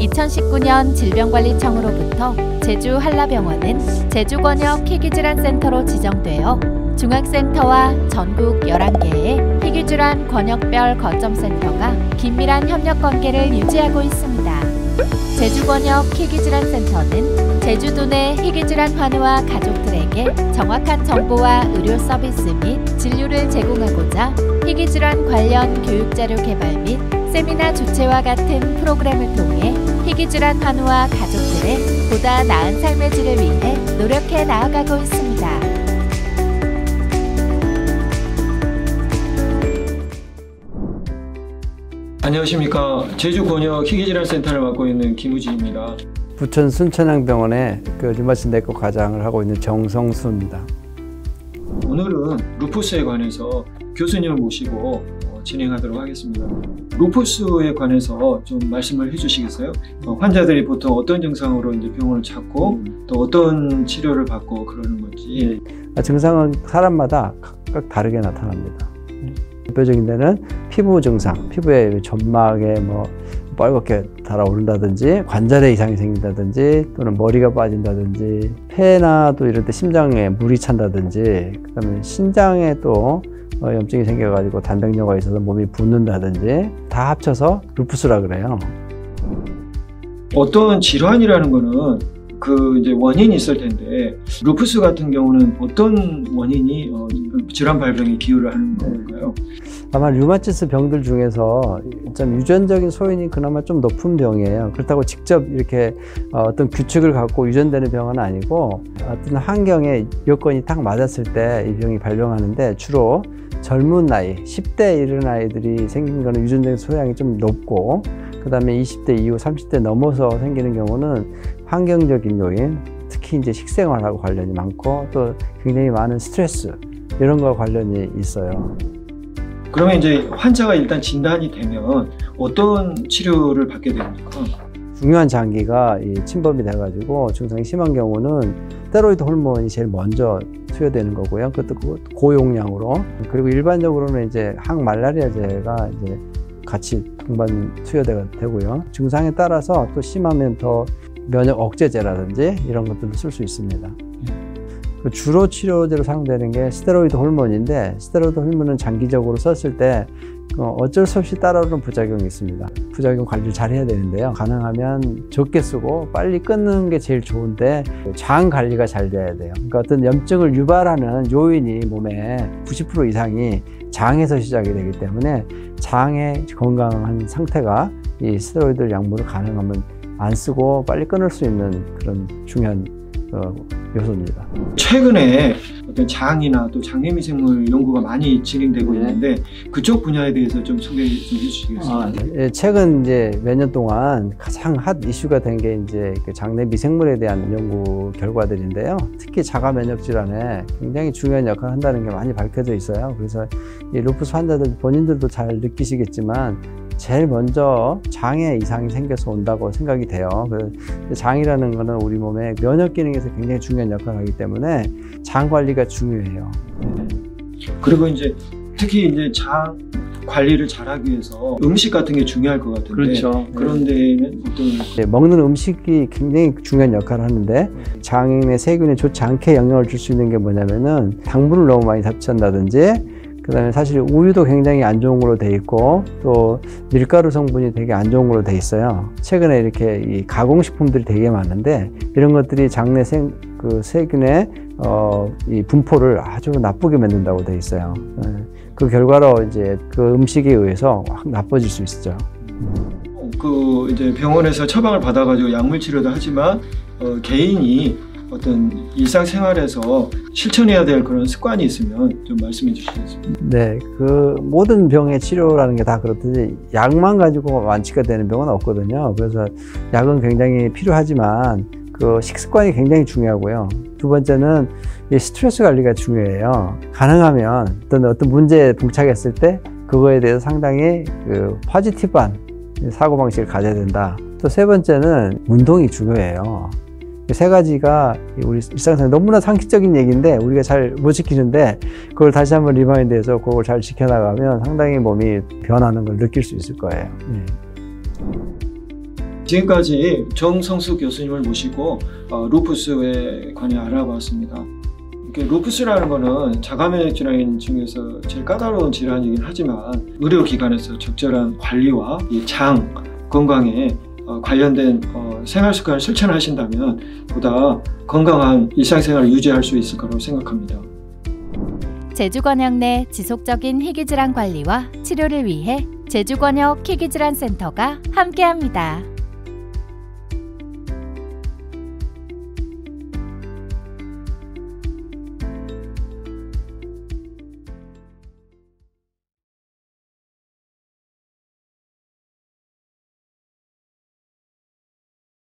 2019년 질병관리청으로부터 제주 한라병원은 제주권역 희귀질환센터로 지정되어 중앙센터와 전국 11개의 희귀질환 권역별 거점센터가 긴밀한 협력관계를 유지하고 있습니다. 제주권역 희귀질환센터는 제주도 내 희귀질환 환우와 가족들에게 정확한 정보와 의료 서비스 및 진료를 제공하고자 희귀질환 관련 교육자료 개발 및 세미나 주최와 같은 프로그램을 통해 희귀질환 환우와 가족들의 보다 나은 삶의 질을 위해 노력해 나아가고 있습니다. 안녕하십니까. 제주권역 희귀질환센터를 맡고 있는 김우진입니다. 부천 순천향병원의 류마티스 내과 과장을 하고 있는 정성수입니다. 오늘은 루푸스에 관해서 교수님을 모시고 진행하도록 하겠습니다. 루푸스에 관해서 좀 말씀을 해주시겠어요? 환자들이 보통 어떤 증상으로 이제 병원을 찾고 또 어떤 치료를 받고 그러는 건지. 증상은 사람마다 각각 다르게 나타납니다. 대표적인 데는 피부 증상, 피부에 점막에 빨갛게 달아오른다든지 관절에 이상이 생긴다든지 또는 머리가 빠진다든지 폐나 또 이럴 때 심장에 물이 찬다든지 그다음에 신장에 또 염증이 생겨가지고 단백뇨가 있어서 몸이 붓는다든지 다 합쳐서 루푸스라 그래요. 어떤 질환이라는 거는 이제 원인이 있을 텐데 루푸스 같은 경우는 어떤 원인이 질환 발병에 기여를 하는 건가요? 아마 류마티스 병들 중에서 좀 유전적인 소인이 그나마 좀 높은 병이에요. 그렇다고 직접 이렇게 어떤 규칙을 갖고 유전되는 병은 아니고 어떤 환경에 여건이 딱 맞았을 때 이 병이 발병하는데 주로 젊은 나이, 10대에 이른 아이들이 생긴 거는 유전적인 소양이 좀 높고 그 다음에 20대 이후 30대 넘어서 생기는 경우는 환경적인 요인, 특히 이제 식생활하고 관련이 많고 또 굉장히 많은 스트레스 이런 거와 관련이 있어요. 그러면 이제 환자가 일단 진단이 되면 어떤 치료를 받게 됩니까? 중요한 장기가 침범이 돼가지고 증상이 심한 경우는 스테로이드 호르몬이 제일 먼저 투여되는 거고요. 그것도 고용량으로. 그리고 일반적으로는 이제 항말라리아제가 이제 같이 동반 투여되고요. 증상에 따라서 또 심하면 더 면역 억제제라든지 이런 것들도 쓸 수 있습니다. 주로 치료제로 사용되는 게 스테로이드 호르몬인데 스테로이드 호르몬은 장기적으로 썼을 때 어쩔 수 없이 따라오는 부작용이 있습니다. 부작용 관리를 잘 해야 되는데요. 가능하면 적게 쓰고 빨리 끊는 게 제일 좋은데 장 관리가 잘 돼야 돼요. 그러니까 어떤 염증을 유발하는 요인이 몸에 90% 이상이 장에서 시작이 되기 때문에 장의 건강한 상태가 이 스테로이드 약물을 가능하면 안 쓰고 빨리 끊을 수 있는 그런 중요한 요소입니다. 최근에 어떤 장이나 또 장내미생물 연구가 많이 진행되고 있는데 그쪽 분야에 대해서 좀 소개 좀 해주시겠어요? 네. 최근 이제 몇 년 동안 가장 핫 이슈가 된 게 이제 장내미생물에 대한 연구 결과들인데요. 특히 자가 면역 질환에 굉장히 중요한 역할을 한다는 게 많이 밝혀져 있어요. 그래서 이 루푸스 환자들 본인들도 잘 느끼시겠지만 제일 먼저 장에 이상이 생겨서 온다고 생각이 돼요. 장이라는 거는 우리 몸의 면역 기능에서 굉장히 중요한 역할을 하기 때문에 장 관리가 중요해요. 그리고 이제 특히 이제 장 관리를 잘하기 위해서 음식 같은 게 중요할 것 같은데 그렇죠. 그런 데는 어떤 먹는 음식이 굉장히 중요한 역할을 하는데 장의 세균에 좋지 않게 영향을 줄 수 있는 게 뭐냐면은 당분을 너무 많이 섭취한다든지 그 다음에 사실 우유도 굉장히 안 좋은 걸로 돼 있고 또 밀가루 성분이 되게 안 좋은 걸로 돼 있어요. 최근에 이렇게 이 가공식품들이 되게 많은데 이런 것들이 장내 세균의 이 분포를 아주 나쁘게 만든다고 돼 있어요. 그 결과로 이제 그 음식에 의해서 확 나빠질 수 있죠. 이제 병원에서 처방을 받아가지고 약물 치료도 하지만 개인이 어떤 일상생활에서 실천해야 될 그런 습관이 있으면 좀 말씀해 주시겠습니다. 네, 모든 병의 치료라는 게 다 그렇듯이 약만 가지고 완치가 되는 병은 없거든요. 그래서 약은 굉장히 필요하지만 식습관이 굉장히 중요하고요. 두 번째는 이 스트레스 관리가 중요해요. 가능하면 어떤 문제에 봉착했을 때 그거에 대해서 상당히 포지티브한 사고방식을 가져야 된다. 또 세 번째는 운동이 중요해요. 세 가지가 우리 일상생활 너무나 상식적인 얘기인데 우리가 잘 못 지키는데 그걸 다시 한번 리마인드해서 그걸 잘 지켜나가면 상당히 몸이 변하는 걸 느낄 수 있을 거예요. 지금까지 정성수 교수님을 모시고 루푸스에 관해 알아봤습니다. 루푸스라는 거는 자가면역 질환 중에서 제일 까다로운 질환이긴 하지만 의료기관에서 적절한 관리와 이 장 건강에 관련된 생활 습관을 실천하신다면 보다 건강한 일상생활을 유지할 수 있을 거라고 생각합니다. 제주권역 내 지속적인 희귀질환 관리와 치료를 위해 제주권역 희귀질환센터가 함께합니다.